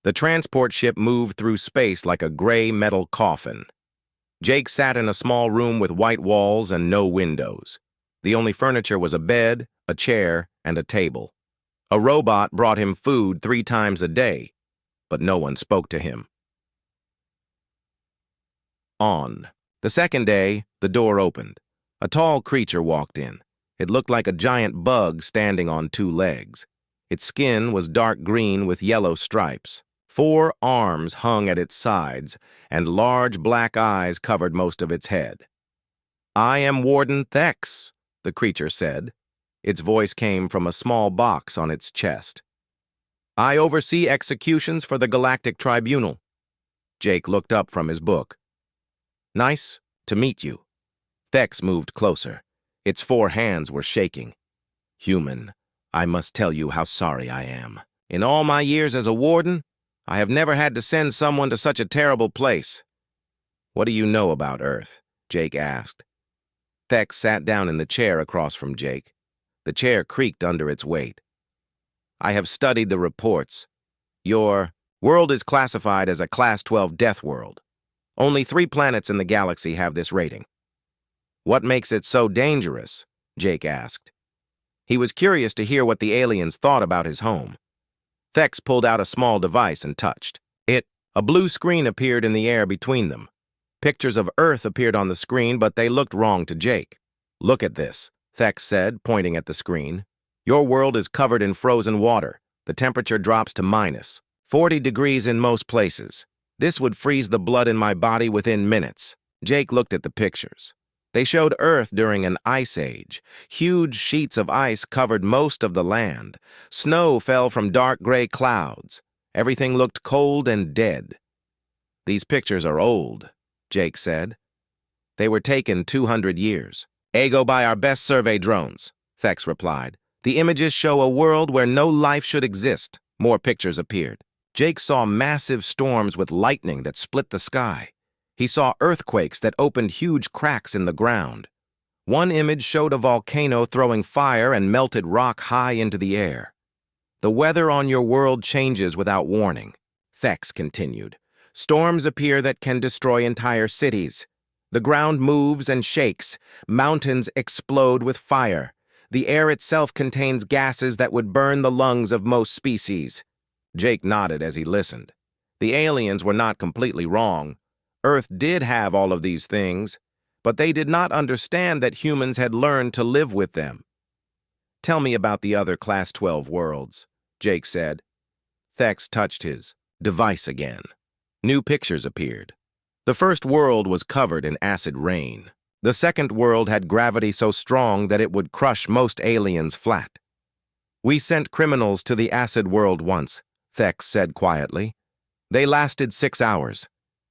The transport ship moved through space like a gray metal coffin. Jake sat in a small room with white walls and no windows. The only furniture was a bed, a chair, and a table. A robot brought him food 3 times a day, but no one spoke to him. On. The second day, the door opened. A tall creature walked in. It looked like a giant bug standing on 2 legs. Its skin was dark green with yellow stripes. 4 arms hung at its sides, and large black eyes covered most of its head. "I am Warden Thex," the creature said. Its voice came from a small box on its chest. "I oversee executions for the Galactic Tribunal." Jake looked up from his book. "Nice to meet you." Thex moved closer. Its 4 hands were shaking. "Human, I must tell you how sorry I am. In all my years as a warden, I have never had to send someone to such a terrible place." "What do you know about Earth?" Jake asked. Thex sat down in the chair across from Jake. The chair creaked under its weight. "I have studied the reports. Your world is classified as a Class 12 death world. Only 3 planets in the galaxy have this rating." "What makes it so dangerous?" Jake asked. He was curious to hear what the aliens thought about his home. Thex pulled out a small device and touched it. A blue screen appeared in the air between them. Pictures of Earth appeared on the screen, but they looked wrong to Jake. "Look at this," Thex said, pointing at the screen. "Your world is covered in frozen water. The temperature drops to minus 40 degrees in most places. This would freeze the blood in my body within minutes." Jake looked at the pictures. They showed Earth during an ice age. Huge sheets of ice covered most of the land. Snow fell from dark gray clouds. Everything looked cold and dead. "These pictures are old," Jake said. "They were taken 200 years. Go by our best survey drones," Thex replied. "The images show a world where no life should exist." More pictures appeared. Jake saw massive storms with lightning that split the sky. He saw earthquakes that opened huge cracks in the ground. One image showed a volcano throwing fire and melted rock high into the air. "The weather on your world changes without warning," Thex continued. "Storms appear that can destroy entire cities. The ground moves and shakes. Mountains explode with fire. The air itself contains gases that would burn the lungs of most species." Jake nodded as he listened. The aliens were not completely wrong. Earth did have all of these things, but they did not understand that humans had learned to live with them. "Tell me about the other Class 12 worlds," Jake said. Thex touched his device again. New pictures appeared. The first world was covered in acid rain. The second world had gravity so strong that it would crush most aliens flat. "We sent criminals to the acid world once," Thex said quietly. "They lasted 6 hours.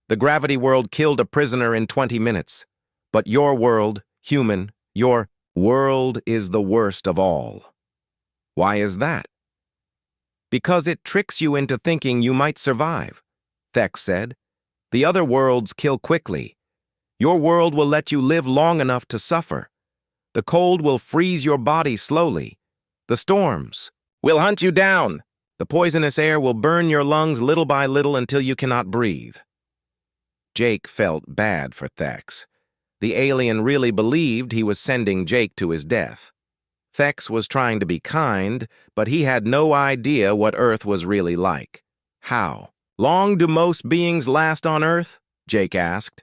The gravity world killed a prisoner in 20 minutes. But your world, human, your world is the worst of all." "Why is that?" "Because it tricks you into thinking you might survive," Thex said. "The other worlds kill quickly. Your world will let you live long enough to suffer. The cold will freeze your body slowly. The storms will hunt you down. The poisonous air will burn your lungs little by little until you cannot breathe." Jake felt bad for Thex. The alien really believed he was sending Jake to his death. Thex was trying to be kind, but he had no idea what Earth was really like. "How long do most beings last on Earth?" Jake asked.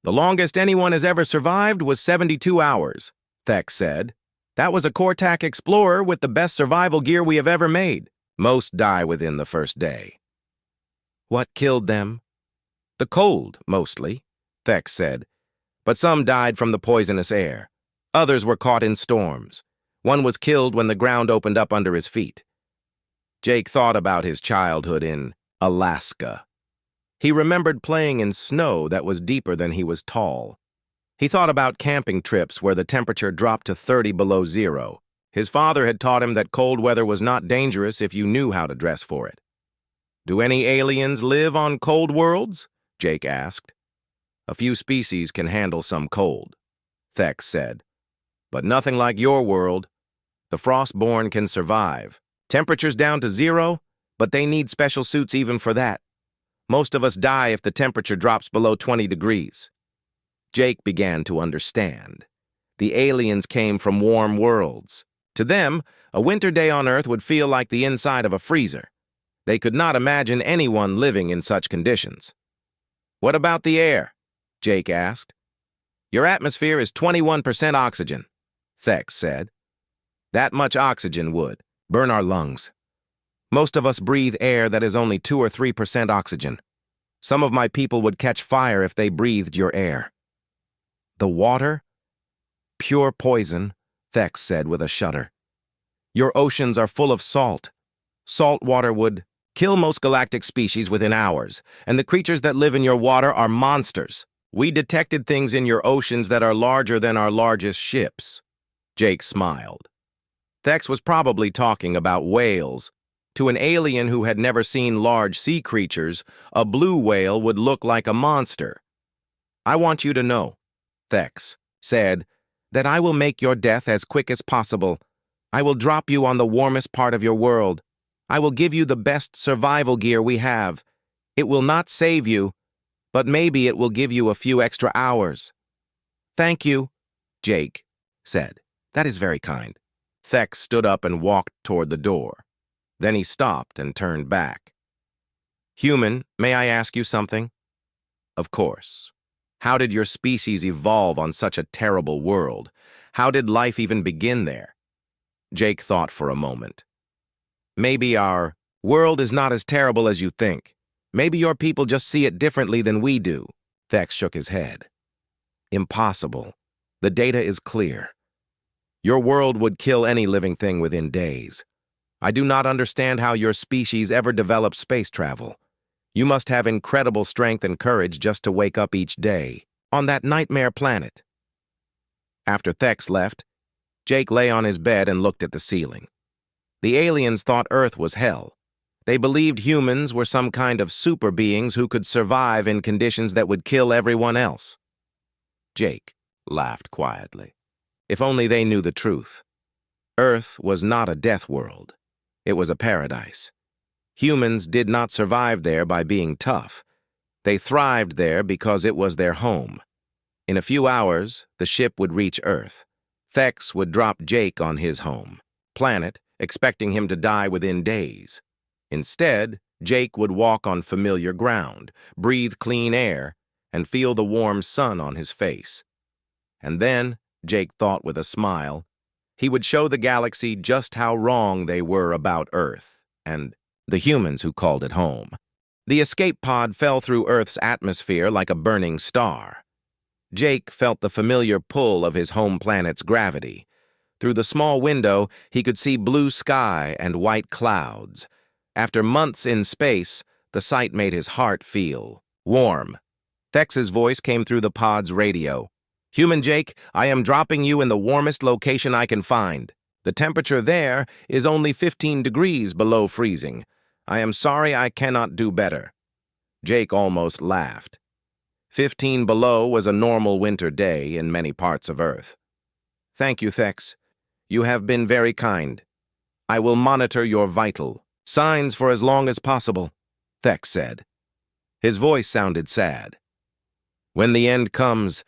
"The longest anyone has ever survived was 72 hours, Thex said. "That was a Cortac explorer with the best survival gear we have ever made. Most die within the first day." "What killed them?" "The cold, mostly," Thex said. "But some died from the poisonous air. Others were caught in storms. One was killed when the ground opened up under his feet." Jake thought about his childhood in Alaska. He remembered playing in snow that was deeper than he was tall. He thought about camping trips where the temperature dropped to 30 below zero. His father had taught him that cold weather was not dangerous if you knew how to dress for it. "Do any aliens live on cold worlds?" Jake asked. "A few species can handle some cold," Thex said. "But nothing like your world. The frostborn can survive. Temperatures down to zero, but they need special suits even for that. Most of us die if the temperature drops below 20 degrees. Jake began to understand. The aliens came from warm worlds. To them, a winter day on Earth would feel like the inside of a freezer. They could not imagine anyone living in such conditions. "What about the air?" Jake asked. "Your atmosphere is 21% oxygen," Thex said. "That much oxygen would burn our lungs. Most of us breathe air that is only 2 or 3% oxygen. Some of my people would catch fire if they breathed your air." "The water? Pure poison," Thex said with a shudder. "Your oceans are full of salt. Salt water would kill most galactic species within hours, and the creatures that live in your water are monsters. We detected things in your oceans that are larger than our largest ships." Jake smiled. Thex was probably talking about whales. To an alien who had never seen large sea creatures, a blue whale would look like a monster. "I want you to know," Thex said, "that I will make your death as quick as possible. I will drop you on the warmest part of your world. I will give you the best survival gear we have. It will not save you, but maybe it will give you a few extra hours." "Thank you," Jake said. "That is very kind." Thex stood up and walked toward the door. Then he stopped and turned back. "Human, may I ask you something?" "Of course. How did your species evolve on such a terrible world? How did life even begin there?" Jake thought for a moment. "Maybe our world is not as terrible as you think. Maybe your people just see it differently than we do." Thex shook his head. "Impossible. The data is clear. Your world would kill any living thing within days. I do not understand how your species ever developed space travel. You must have incredible strength and courage just to wake up each day on that nightmare planet." After Thex left, Jake lay on his bed and looked at the ceiling. The aliens thought Earth was hell. They believed humans were some kind of super beings who could survive in conditions that would kill everyone else. Jake laughed quietly. If only they knew the truth. Earth was not a death world. It was a paradise. Humans did not survive there by being tough. They thrived there because it was their home. In a few hours, the ship would reach Earth. Thex would drop Jake on his home planet, expecting him to die within days. Instead, Jake would walk on familiar ground, breathe clean air, and feel the warm sun on his face. And then, Jake thought with a smile, he would show the galaxy just how wrong they were about Earth, and the humans who called it home. The escape pod fell through Earth's atmosphere like a burning star. Jake felt the familiar pull of his home planet's gravity. Through the small window, he could see blue sky and white clouds. After months in space, the sight made his heart feel warm. Thex's voice came through the pod's radio. "Human Jake, I am dropping you in the warmest location I can find. The temperature there is only 15 degrees below freezing. I am sorry I cannot do better." Jake almost laughed. 15 below was a normal winter day in many parts of Earth. "Thank you, Thex. You have been very kind. I will monitor your vital signs for as long as possible," Thex said. His voice sounded sad. "When the end comes,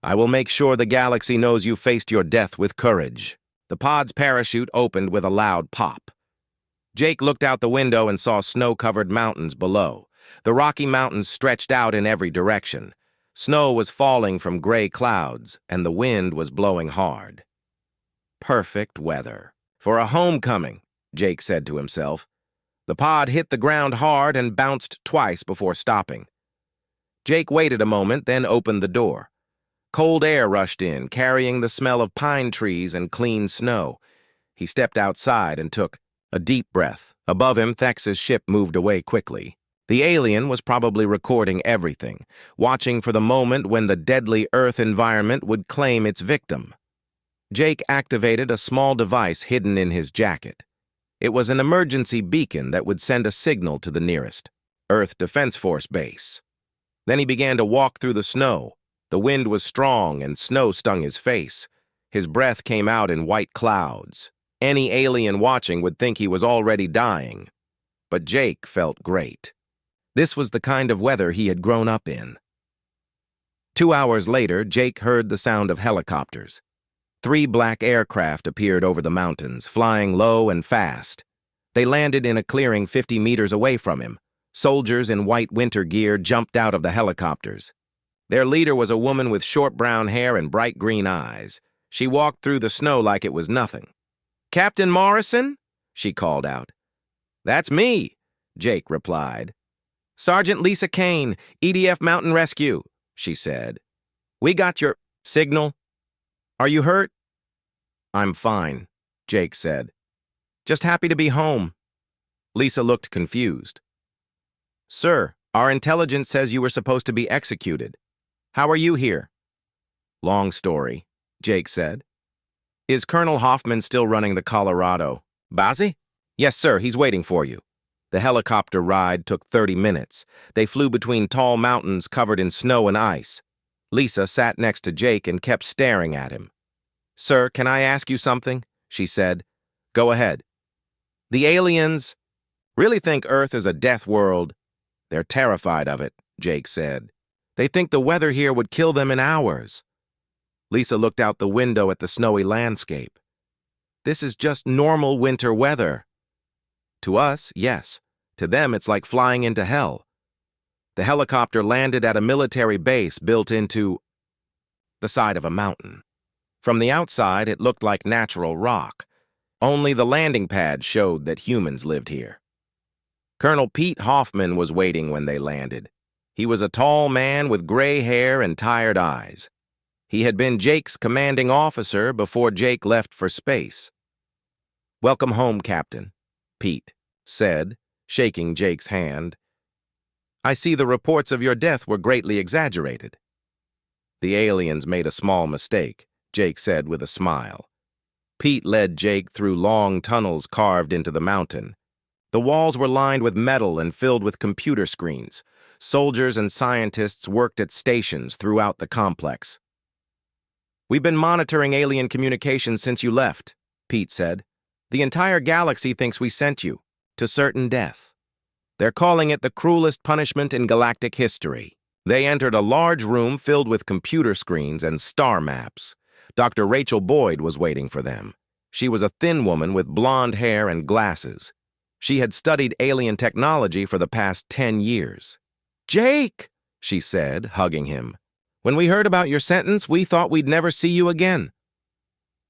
I will make sure the galaxy knows you faced your death with courage." The pod's parachute opened with a loud pop. Jake looked out the window and saw snow-covered mountains below. The Rocky Mountains stretched out in every direction. Snow was falling from gray clouds, and the wind was blowing hard. Perfect weather for a homecoming, Jake said to himself. The pod hit the ground hard and bounced twice before stopping. Jake waited a moment, then opened the door. Cold air rushed in, carrying the smell of pine trees and clean snow. He stepped outside and took a deep breath. Above him, Thex's ship moved away quickly. The alien was probably recording everything, watching for the moment when the deadly Earth environment would claim its victim. Jake activated a small device hidden in his jacket. It was an emergency beacon that would send a signal to the nearest Earth Defense Force base. Then he began to walk through the snow. The wind was strong and snow stung his face. His breath came out in white clouds. Any alien watching would think he was already dying. but Jake felt great. This was the kind of weather he had grown up in. 2 hours later, Jake heard the sound of helicopters. 3 black aircraft appeared over the mountains, flying low and fast. They landed in a clearing 50 meters away from him. Soldiers in white winter gear jumped out of the helicopters. Their leader was a woman with short brown hair and bright green eyes. She walked through the snow like it was nothing. "Captain Morrison?" she called out. "That's me," Jake replied. "Sergeant Lisa Kane, EDF Mountain Rescue," she said. "We got your signal. Are you hurt?" "I'm fine," Jake said. "Just happy to be home." Lisa looked confused. "Sir, our intelligence says you were supposed to be executed. How are you here?" "Long story," Jake said. "Is Colonel Hoffman still running the Colorado? Bazzi?" "Yes, sir, he's waiting for you." The helicopter ride took 30 minutes. They flew between tall mountains covered in snow and ice. Lisa sat next to Jake and kept staring at him. "Sir, can I ask you something?" she said. "Go ahead." "The aliens really think Earth is a death world?" "They're terrified of it," Jake said. "They think the weather here would kill them in hours." Lisa looked out the window at the snowy landscape. "This is just normal winter weather." "To us, yes. To them, it's like flying into hell." The helicopter landed at a military base built into the side of a mountain. From the outside, it looked like natural rock. Only the landing pad showed that humans lived here. Colonel Pete Hoffman was waiting when they landed. He was a tall man with gray hair and tired eyes. He had been Jake's commanding officer before Jake left for space. "Welcome home, Captain," Pete said, shaking Jake's hand. "I see the reports of your death were greatly exaggerated." "The aliens made a small mistake," Jake said with a smile. Pete led Jake through long tunnels carved into the mountain. The walls were lined with metal and filled with computer screens. Soldiers and scientists worked at stations throughout the complex. "We've been monitoring alien communications since you left," Pete said. "The entire galaxy thinks we sent you to certain death. They're calling it the cruelest punishment in galactic history." They entered a large room filled with computer screens and star maps. Dr. Rachel Boyd was waiting for them. She was a thin woman with blonde hair and glasses. She had studied alien technology for the past 10 years. "Jake," she said, hugging him. "When we heard about your sentence, we thought we'd never see you again."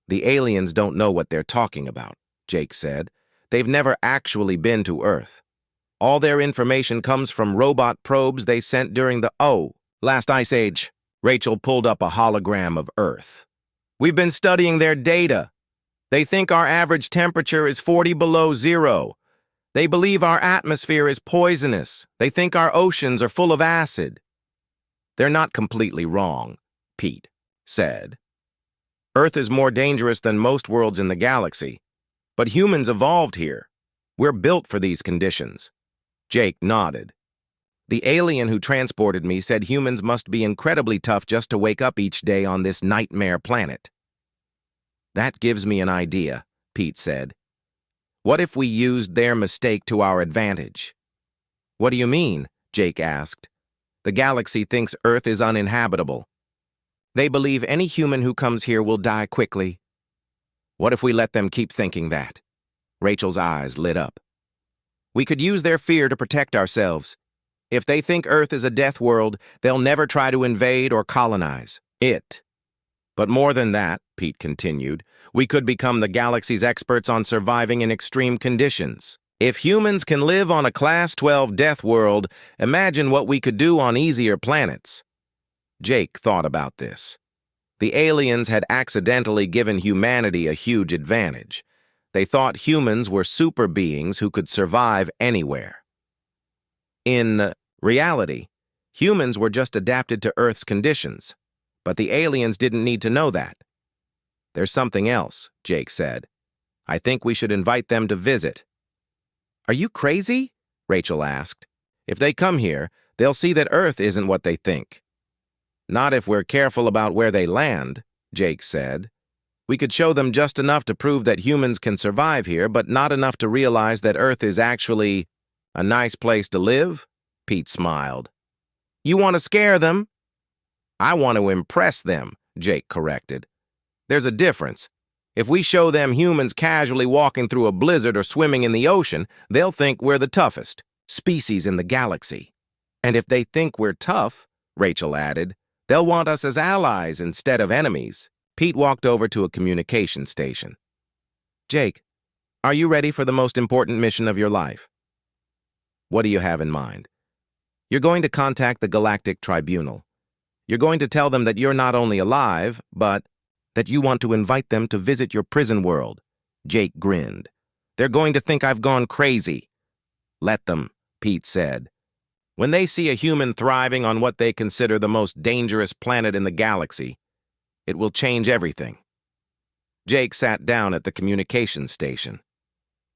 "The aliens don't know what they're talking about," Jake said. "They've never actually been to Earth. All their information comes from robot probes they sent during the last ice age." Rachel pulled up a hologram of Earth. "We've been studying their data. They think our average temperature is 40 below zero. They believe our atmosphere is poisonous. They think our oceans are full of acid." "They're not completely wrong," Pete said. "Earth is more dangerous than most worlds in the galaxy. But humans evolved here. We're built for these conditions." Jake nodded. "The alien who transported me said humans must be incredibly tough just to wake up each day on this nightmare planet." "That gives me an idea," Pete said. "What if we used their mistake to our advantage?" "What do you mean?" Jake asked. "The galaxy thinks Earth is uninhabitable. They believe any human who comes here will die quickly." "What if we let them keep thinking that?" Rachel's eyes lit up. "We could use their fear to protect ourselves. If they think Earth is a death world, they'll never try to invade or colonize it. But more than that," Pete continued, "we could become the galaxy's experts on surviving in extreme conditions. If humans can live on a Class 12 death world, imagine what we could do on easier planets." Jake thought about this. The aliens had accidentally given humanity a huge advantage. They thought humans were super beings who could survive anywhere. In reality, humans were just adapted to Earth's conditions, but the aliens didn't need to know that. "There's something else," Jake said. "I think we should invite them to visit." "Are you crazy?" Rachel asked. "If they come here, they'll see that Earth isn't what they think." "Not if we're careful about where they land," Jake said. "We could show them just enough to prove that humans can survive here, but not enough to realize that Earth is actually A nice place to live? Pete smiled. You want to scare them? I want to impress them, Jake corrected. There's a difference. If we show them humans casually walking through a blizzard or swimming in the ocean, they'll think we're the toughest species in the galaxy. And if they think we're tough, Rachel added, they'll want us as allies instead of enemies. Pete walked over to a communication station. Jake, are you ready for the most important mission of your life? What do you have in mind? You're going to contact the Galactic Tribunal. You're going to tell them that you're not only alive, but that you want to invite them to visit your prison world. Jake grinned. They're going to think I've gone crazy. Let them, Pete said. When they see a human thriving on what they consider the most dangerous planet in the galaxy, it will change everything. Jake sat down at the communication station.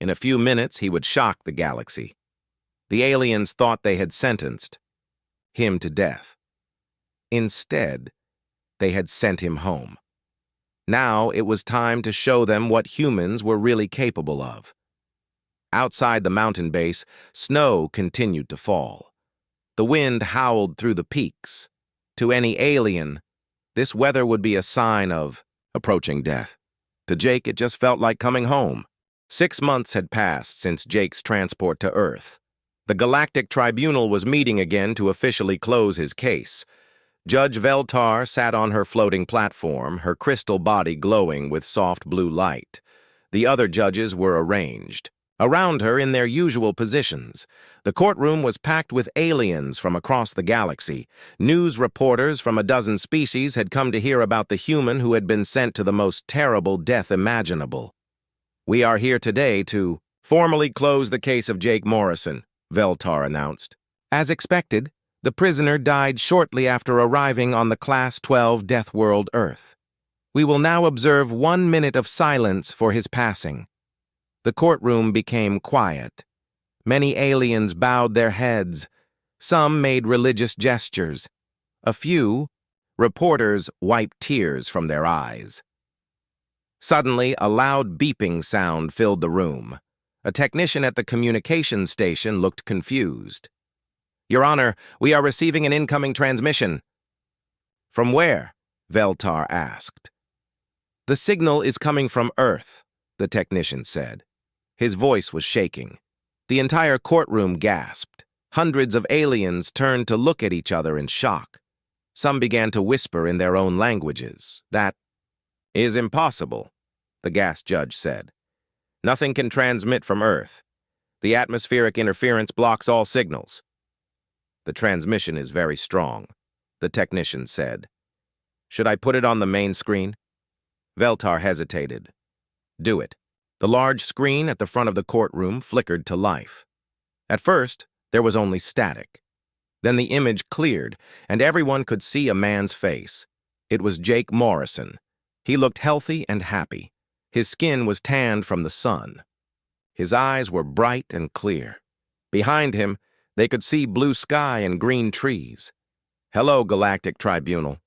In a few minutes, he would shock the galaxy. The aliens thought they had sentenced him to death. Instead, they had sent him home. Now it was time to show them what humans were really capable of. Outside the mountain base, snow continued to fall. The wind howled through the peaks. To any alien, this weather would be a sign of approaching death. To Jake, it just felt like coming home. 6 months had passed since Jake's transport to Earth. The Galactic Tribunal was meeting again to officially close his case. Judge Veltar sat on her floating platform, her crystal body glowing with soft blue light. The other judges were arranged around her in their usual positions. The courtroom was packed with aliens from across the galaxy. News reporters from a dozen species had come to hear about the human who had been sent to the most terrible death imaginable. We are here today to formally close the case of Jake Morrison, Veltar announced. As expected, the prisoner died shortly after arriving on the Class 12 Death World Earth. We will now observe 1 minute of silence for his passing. The courtroom became quiet. Many aliens bowed their heads. Some made religious gestures. A few reporters wiped tears from their eyes. Suddenly, a loud beeping sound filled the room. A technician at the communication station looked confused. Your Honor, we are receiving an incoming transmission. From where? Veltar asked. The signal is coming from Earth, the technician said. His voice was shaking. The entire courtroom gasped. Hundreds of aliens turned to look at each other in shock. Some began to whisper in their own languages. That is impossible, the gas judge said. Nothing can transmit from Earth. The atmospheric interference blocks all signals. The transmission is very strong, the technician said. Should I put it on the main screen? Veltar hesitated. Do it. The large screen at the front of the courtroom flickered to life. At first, there was only static. Then the image cleared, and everyone could see a man's face. It was Jake Morrison. He looked healthy and happy. His skin was tanned from the sun. His eyes were bright and clear. Behind him, they could see blue sky and green trees. Hello, Galactic Tribunal,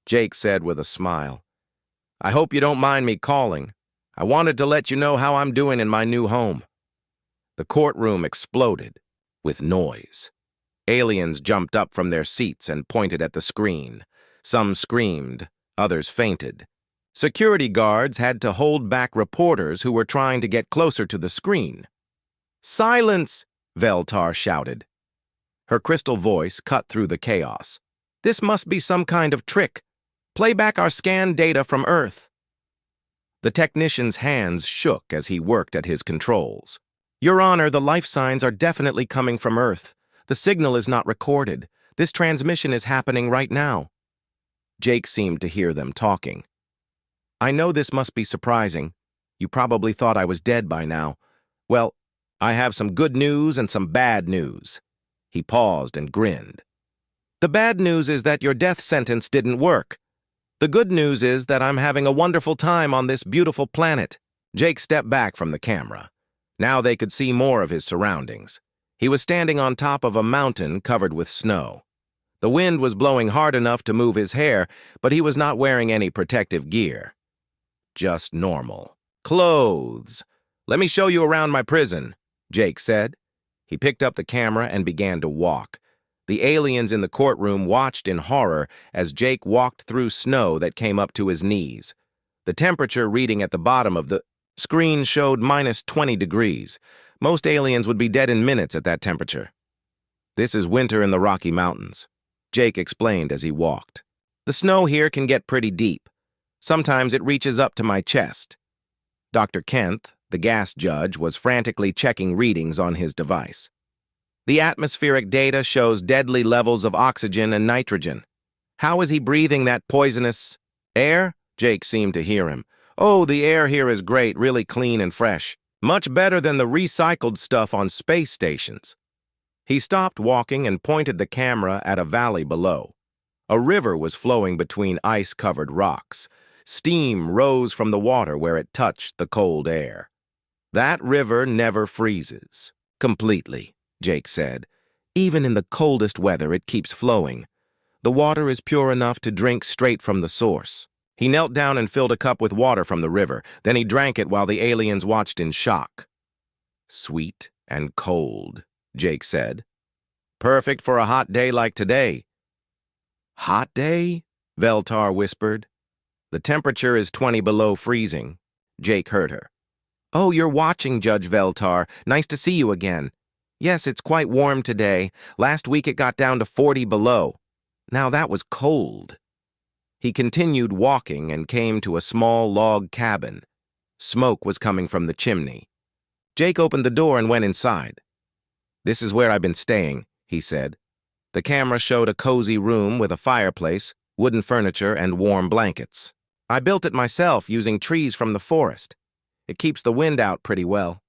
Jake said with a smile. I hope you don't mind me calling. I wanted to let you know how I'm doing in my new home. The courtroom exploded with noise. Aliens jumped up from their seats and pointed at the screen. Some screamed, others fainted. Security guards had to hold back reporters who were trying to get closer to the screen. Silence! Veltar shouted. Her crystal voice cut through the chaos. This must be some kind of trick. Play back our scanned data from Earth. The technician's hands shook as he worked at his controls. Your Honor, the life signs are definitely coming from Earth. The signal is not recorded. This transmission is happening right now. Jake seemed to hear them talking. I know this must be surprising. You probably thought I was dead by now. Well, I have some good news and some bad news. He paused and grinned. The bad news is that your death sentence didn't work. The good news is that I'm having a wonderful time on this beautiful planet. Jake stepped back from the camera. Now they could see more of his surroundings. He was standing on top of a mountain covered with snow. The wind was blowing hard enough to move his hair, but he was not wearing any protective gear. Just normal. Clothes. Let me show you around my prison, Jake said. He picked up the camera and began to walk. The aliens in the courtroom watched in horror as Jake walked through snow that came up to his knees. The temperature reading at the bottom of the screen showed -20 degrees. Most aliens would be dead in minutes at that temperature. "This is winter in the Rocky Mountains," Jake explained as he walked. "The snow here can get pretty deep. Sometimes it reaches up to my chest." Dr. Kent, the gas judge, was frantically checking readings on his device. "The atmospheric data shows deadly levels of oxygen and nitrogen. How is he breathing that poisonous air?" Jake seemed to hear him. "Oh, the air here is great, really clean and fresh. Much better than the recycled stuff on space stations." He stopped walking and pointed the camera at a valley below. A river was flowing between ice-covered rocks. Steam rose from the water where it touched the cold air. "That river never freezes. Completely," Jake said. "Even in the coldest weather, it keeps flowing. The water is pure enough to drink straight from the source." He knelt down and filled a cup with water from the river. Then he drank it while the aliens watched in shock. "Sweet and cold," Jake said. "Perfect for a hot day like today." "Hot day?" Veltar whispered. "The temperature is 20 below freezing." Jake heard her. "Oh, you're watching, Judge Veltar. Nice to see you again. Yes, it's quite warm today. Last week it got down to 40 below. Now that was cold." He continued walking and came to a small log cabin. Smoke was coming from the chimney. Jake opened the door and went inside. "This is where I've been staying," he said. The camera showed a cozy room with a fireplace, wooden furniture, and warm blankets. "I built it myself using trees from the forest. It keeps the wind out pretty well."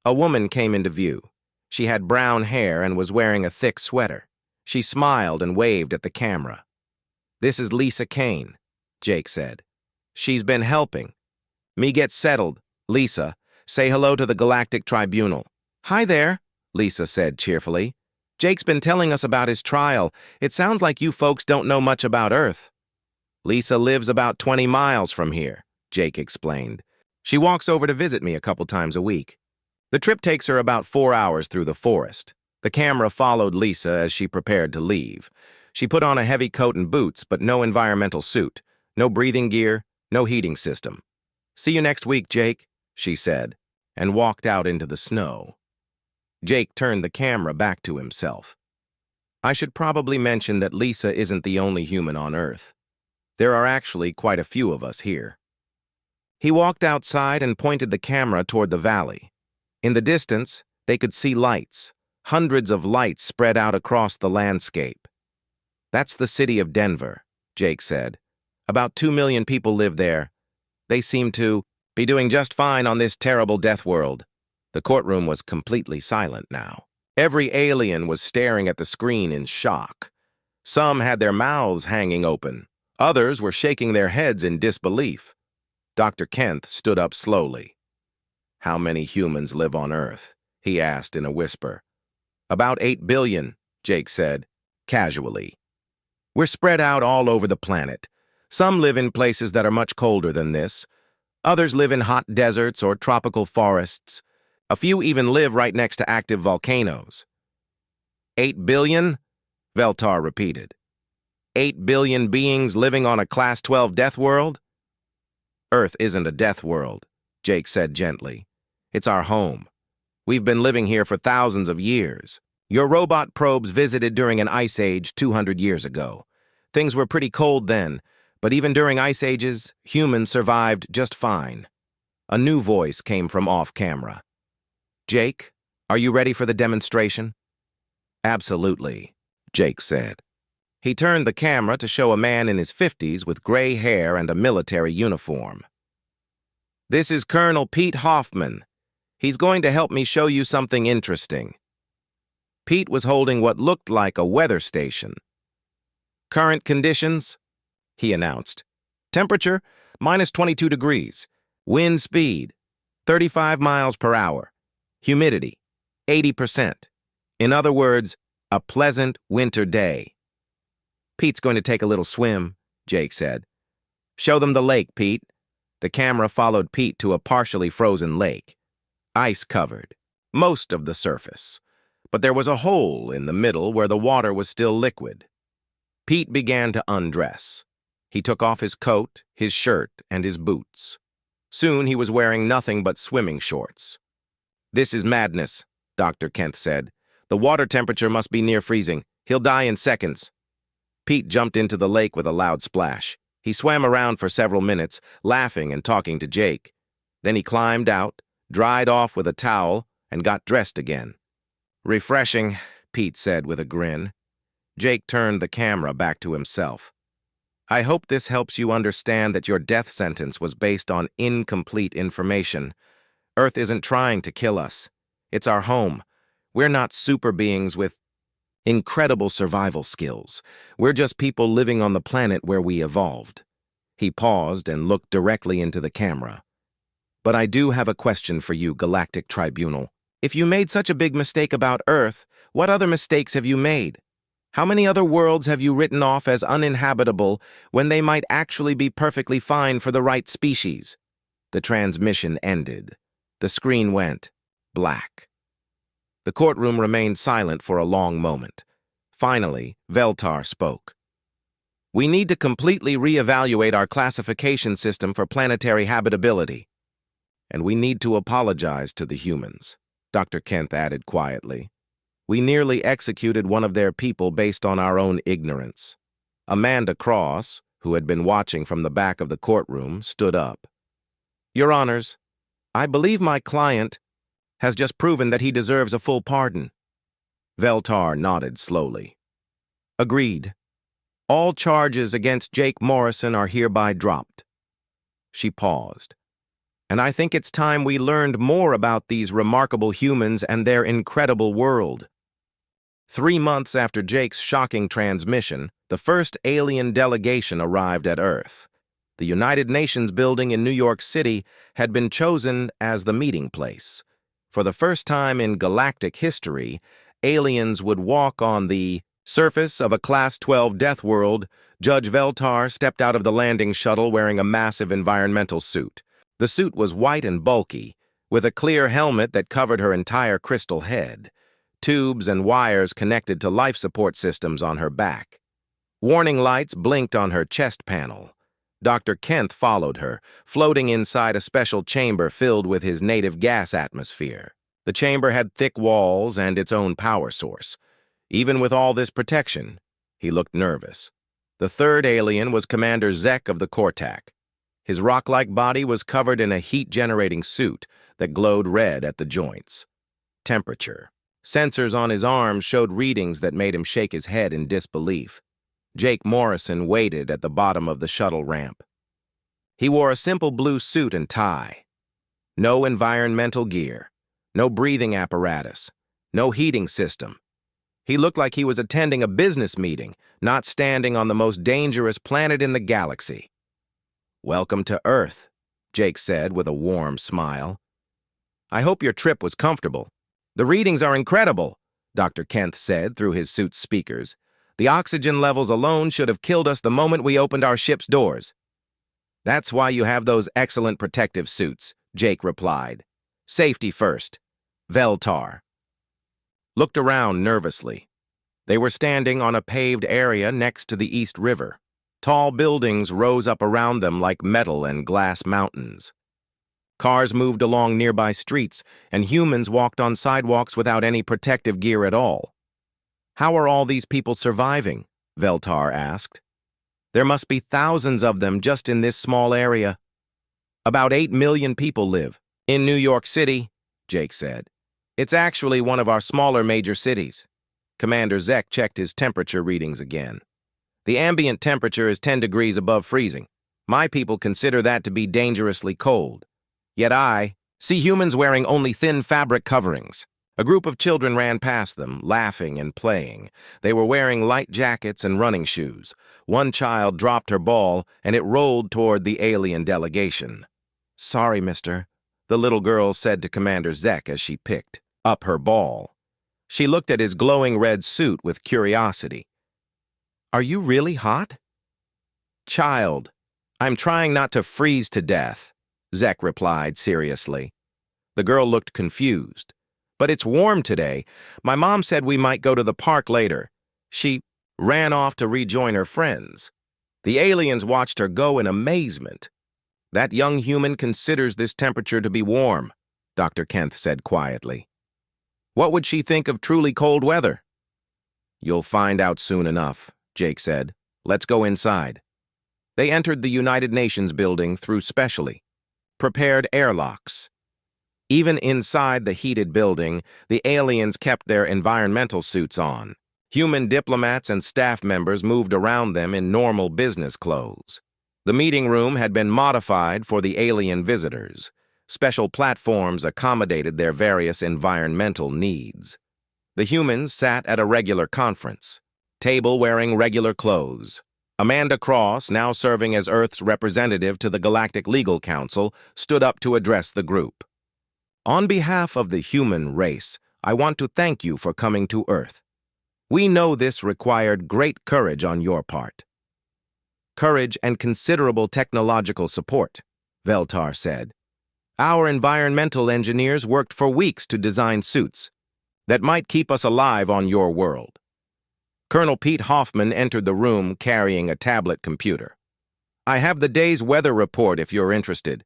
A woman came into view. She had brown hair and was wearing a thick sweater. She smiled and waved at the camera. "This is Lisa Kane," Jake said. "She's been helping me get settled. Lisa, say hello to the Galactic Tribunal." "Hi there," Lisa said cheerfully. "Jake's been telling us about his trial. It sounds like you folks don't know much about Earth." "Lisa lives about 20 miles from here," Jake explained. "She walks over to visit me a couple times a week. The trip takes her about 4 hours through the forest." The camera followed Lisa as she prepared to leave. She put on a heavy coat and boots, but no environmental suit, no breathing gear, no heating system. "See you next week, Jake," she said, and walked out into the snow. Jake turned the camera back to himself. "I should probably mention that Lisa isn't the only human on Earth. There are actually quite a few of us here." He walked outside and pointed the camera toward the valley. In the distance, they could see lights, hundreds of lights spread out across the landscape. "That's the city of Denver," Jake said. "About 2 million people live there. They seem to be doing just fine on this terrible death world." The courtroom was completely silent now. Every alien was staring at the screen in shock. Some had their mouths hanging open. Others were shaking their heads in disbelief. Dr. Kent stood up slowly. "How many humans live on Earth?" he asked in a whisper. "About 8 billion, Jake said, casually. "We're spread out all over the planet. Some live in places that are much colder than this. Others live in hot deserts or tropical forests. A few even live right next to active volcanoes." 8 billion? Veltar repeated. 8 billion beings living on a Class 12 death world? "Earth isn't a death world," Jake said gently. "It's our home. We've been living here for thousands of years. Your robot probes visited during an ice age 200 years ago. Things were pretty cold then, but even during ice ages, humans survived just fine." A new voice came from off-camera. "Jake, are you ready for the demonstration?" "Absolutely," Jake said. He turned the camera to show a man in his 50s with gray hair and a military uniform. "This is Colonel Pete Hoffman. He's going to help me show you something interesting." Pete was holding what looked like a weather station. "Current conditions," he announced. "Temperature, -22 degrees. Wind speed, 35 miles per hour. Humidity, 80%. In other words, a pleasant winter day." "Pete's going to take a little swim," Jake said. "Show them the lake, Pete." The camera followed Pete to a partially frozen lake. Ice covered most of the surface. but there was a hole in the middle where the water was still liquid. Pete began to undress. He took off his coat, his shirt, and his boots. Soon he was wearing nothing but swimming shorts. "This is madness," Dr. Kent said. "The water temperature must be near freezing. He'll die in seconds." Pete jumped into the lake with a loud splash. He swam around for several minutes, laughing and talking to Jake. Then he climbed out, dried off with a towel, and got dressed again. "Refreshing," Pete said with a grin. Jake turned the camera back to himself. "I hope this helps you understand that your death sentence was based on incomplete information. Earth isn't trying to kill us. It's our home. We're not super beings with incredible survival skills. We're just people living on the planet where we evolved." He paused and looked directly into the camera. "But I do have a question for you, Galactic Tribunal. If you made such a big mistake about Earth, what other mistakes have you made? How many other worlds have you written off as uninhabitable when they might actually be perfectly fine for the right species?" The transmission ended. The screen went black. The courtroom remained silent for a long moment. Finally, Veltar spoke. "We need to completely reevaluate our classification system for planetary habitability. And we need to apologize to the humans," Dr. Kent added quietly. "We nearly executed one of their people based on our own ignorance." Amanda Cross, who had been watching from the back of the courtroom, stood up. "Your Honors, I believe my client has just proven that he deserves a full pardon." Veltar nodded slowly. "Agreed. All charges against Jake Morrison are hereby dropped." She paused. "And I think it's time we learned more about these remarkable humans and their incredible world." 3 months after Jake's shocking transmission, the first alien delegation arrived at Earth. The United Nations building in New York City had been chosen as the meeting place. For the first time in galactic history, aliens would walk on the surface of a Class 12 death world. Judge Veltar stepped out of the landing shuttle wearing a massive environmental suit. The suit was white and bulky, with a clear helmet that covered her entire crystal head. Tubes and wires connected to life support systems on her back. Warning lights blinked on her chest panel. Dr. Kent followed her, floating inside a special chamber filled with his native gas atmosphere. The chamber had thick walls and its own power source. Even with all this protection, he looked nervous. The third alien was Commander Zek of the Kortak. His rock-like body was covered in a heat-generating suit that glowed red at the joints. Temperature. Sensors on his arms showed readings that made him shake his head in disbelief. Jake Morrison waited at the bottom of the shuttle ramp. He wore a simple blue suit and tie. No environmental gear, no breathing apparatus, no heating system. He looked like he was attending a business meeting, not standing on the most dangerous planet in the galaxy. "Welcome to Earth," Jake said with a warm smile. "I hope your trip was comfortable." "The readings are incredible," Dr. Kent said through his suit's speakers. "The oxygen levels alone should have killed us the moment we opened our ship's doors." "That's why you have those excellent protective suits," Jake replied. "Safety first." Veltar looked around nervously. They were standing on a paved area next to the East River. Tall buildings rose up around them like metal and glass mountains. Cars moved along nearby streets, and humans walked on sidewalks without any protective gear at all. "How are all these people surviving?" Veltar asked. "There must be thousands of them just in this small area." "About 8 million people live in New York City," Jake said. "It's actually one of our smaller major cities." Commander Zek checked his temperature readings again. "The ambient temperature is 10 degrees above freezing. My people consider that to be dangerously cold. Yet I see humans wearing only thin fabric coverings." A group of children ran past them, laughing and playing. They were wearing light jackets and running shoes. One child dropped her ball, and it rolled toward the alien delegation. "Sorry, mister," the little girl said to Commander Zek as she picked up her ball. She looked at his glowing red suit with curiosity. "Are you really hot?" "Child, I'm trying not to freeze to death," Zek replied seriously. The girl looked confused. But it's warm today. My mom said we might go to the park later. She ran off to rejoin her friends. The aliens watched her go in amazement. That young human considers this temperature to be warm, Dr. Kent said quietly. What would she think of truly cold weather? You'll find out soon enough, Jake said. Let's go inside. They entered the United Nations building through specially prepared airlocks. Even inside the heated building, the aliens kept their environmental suits on. Human diplomats and staff members moved around them in normal business clothes. The meeting room had been modified for the alien visitors. Special platforms accommodated their various environmental needs. The humans sat at a regular conference, table wearing regular clothes. Amanda Cross, now serving as Earth's representative to the Galactic Legal Council, stood up to address the group. On behalf of the human race, I want to thank you for coming to Earth. We know this required great courage on your part. Courage and considerable technological support, Veltar said. Our environmental engineers worked for weeks to design suits that might keep us alive on your world. Colonel Pete Hoffman entered the room carrying a tablet computer. I have the day's weather report if you're interested.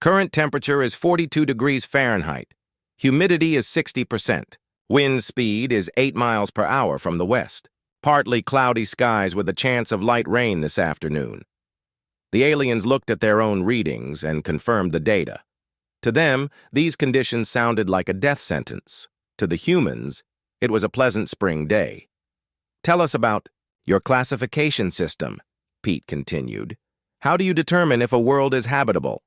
Current temperature is 42 degrees Fahrenheit. Humidity is 60%. Wind speed is 8 miles per hour from the west. Partly cloudy skies with a chance of light rain this afternoon. The aliens looked at their own readings and confirmed the data. To them, these conditions sounded like a death sentence. To the humans, it was a pleasant spring day. Tell us about your classification system, Pete continued. How do you determine if a world is habitable?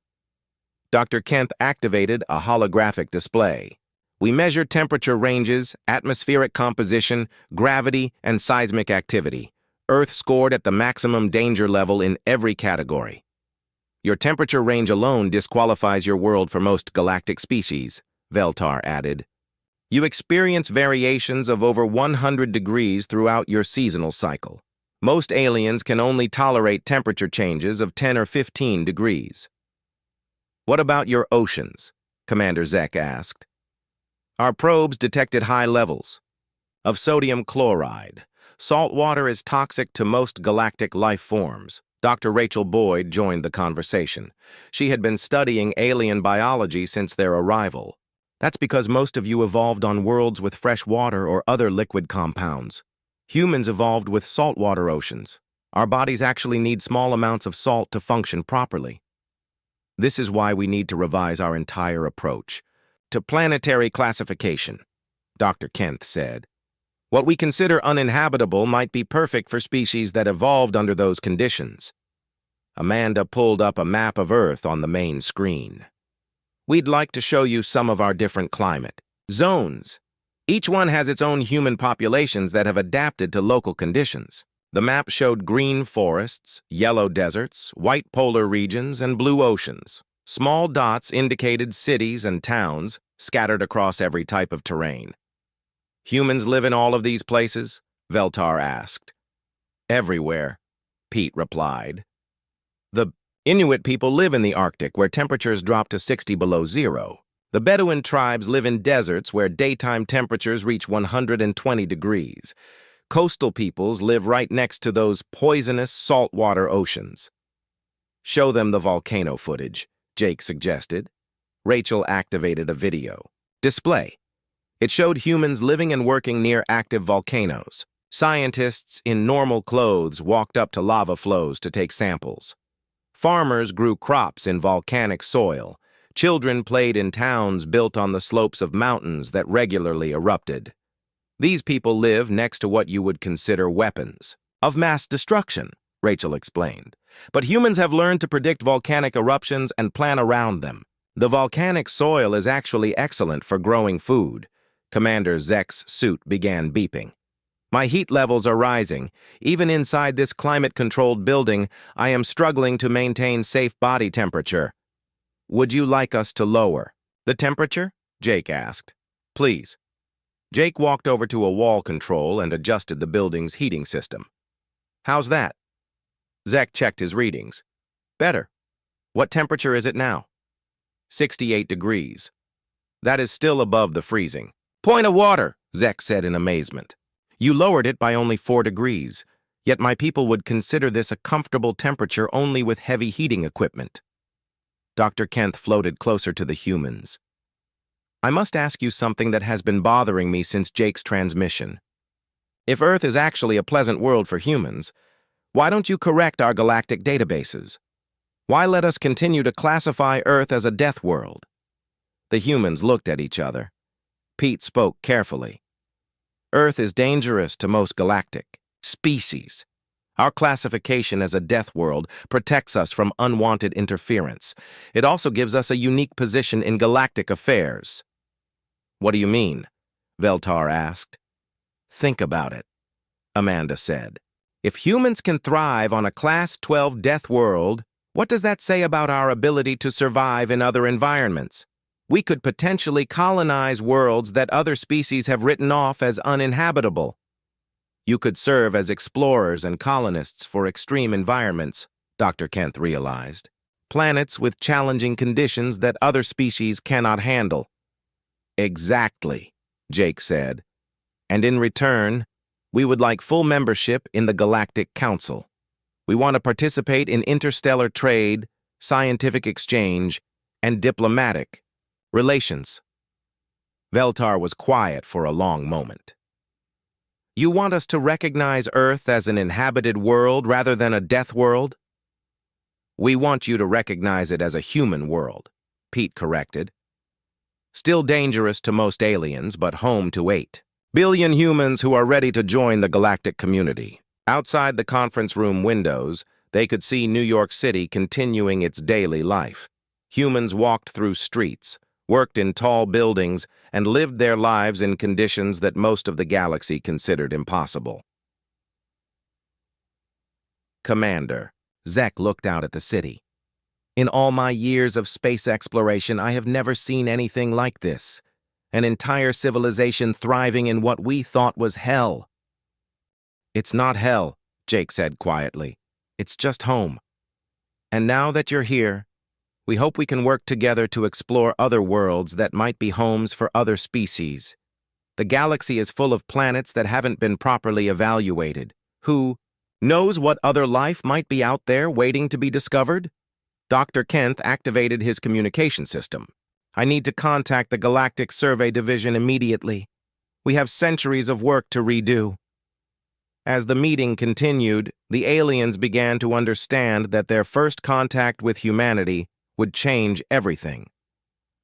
Dr. Kent activated a holographic display. We measure temperature ranges, atmospheric composition, gravity, and seismic activity. Earth scored at the maximum danger level in every category. Your temperature range alone disqualifies your world for most galactic species, Veltar added. You experience variations of over 100 degrees throughout your seasonal cycle. Most aliens can only tolerate temperature changes of 10 or 15 degrees. What about your oceans? Commander Zek asked. Our probes detected high levels of sodium chloride. Salt water is toxic to most galactic life forms. Dr. Rachel Boyd joined the conversation. She had been studying alien biology since their arrival. That's because most of you evolved on worlds with fresh water or other liquid compounds. Humans evolved with saltwater oceans. Our bodies actually need small amounts of salt to function properly. This is why we need to revise our entire approach to planetary classification, Dr. Kent said. What we consider uninhabitable might be perfect for species that evolved under those conditions. Amanda pulled up a map of Earth on the main screen. We'd like to show you some of our different climate zones. Each one has its own human populations that have adapted to local conditions. The map showed green forests, yellow deserts, white polar regions, and blue oceans. Small dots indicated cities and towns scattered across every type of terrain. Humans live in all of these places? Veltar asked. Everywhere, Pete replied. The Inuit people live in the Arctic, where temperatures drop to 60 below zero. The Bedouin tribes live in deserts where daytime temperatures reach 120 degrees. Coastal peoples live right next to those poisonous saltwater oceans. Show them the volcano footage, Jake suggested. Rachel activated a video display. It showed humans living and working near active volcanoes. Scientists in normal clothes walked up to lava flows to take samples. Farmers grew crops in volcanic soil. Children played in towns built on the slopes of mountains that regularly erupted. These people live next to what you would consider weapons of mass destruction, Rachel explained. But humans have learned to predict volcanic eruptions and plan around them. The volcanic soil is actually excellent for growing food. Commander Zek's suit began beeping. My heat levels are rising. Even inside this climate-controlled building, I am struggling to maintain safe body temperature. Would you like us to lower the temperature? Jake asked. Please. Jake walked over to a wall control and adjusted the building's heating system. How's that? Zek checked his readings. Better. What temperature is it now? 68 degrees. That is still above the freezing. Point of water, Zek said in amazement. You lowered it by only 4 degrees, yet my people would consider this a comfortable temperature only with heavy heating equipment. Dr. Kent floated closer to the humans. I must ask you something that has been bothering me since Jake's transmission. If Earth is actually a pleasant world for humans, why don't you correct our galactic databases? Why let us continue to classify Earth as a death world? The humans looked at each other. Pete spoke carefully. Earth is dangerous to most galactic species. Our classification as a death world protects us from unwanted interference. It also gives us a unique position in galactic affairs. What do you mean? Veltar asked. Think about it, Amanda said. If humans can thrive on a Class 12 death world, what does that say about our ability to survive in other environments? We could potentially colonize worlds that other species have written off as uninhabitable. You could serve as explorers and colonists for extreme environments, Dr. Kent realized. Planets with challenging conditions that other species cannot handle. Exactly, Jake said. And in return, we would like full membership in the Galactic Council. We want to participate in interstellar trade, scientific exchange, and diplomatic relations. Veltar was quiet for a long moment. You want us to recognize Earth as an inhabited world rather than a death world? We want you to recognize it as a human world, Pete corrected. Still dangerous to most aliens, but home to 8 billion humans who are ready to join the galactic community. Outside the conference room windows, they could see New York City continuing its daily life. Humans walked through streets, worked in tall buildings, and lived their lives in conditions that most of the galaxy considered impossible. Commander, Zek looked out at the city. In all my years of space exploration, I have never seen anything like this. An entire civilization thriving in what we thought was hell. It's not hell, Jake said quietly. It's just home. And now that you're here, we hope we can work together to explore other worlds that might be homes for other species. The galaxy is full of planets that haven't been properly evaluated. Who knows what other life might be out there waiting to be discovered? Dr. Kent activated his communication system. I need to contact the Galactic Survey Division immediately. We have centuries of work to redo. As the meeting continued, the aliens began to understand that their first contact with humanity would change everything.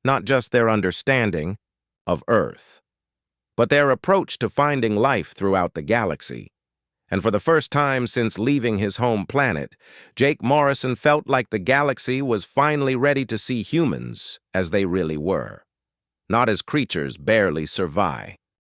Not just their understanding of Earth, but their approach to finding life throughout the galaxy. And for the first time since leaving his home planet, Jake Morrison felt like the galaxy was finally ready to see humans as they really were, not as creatures barely survive.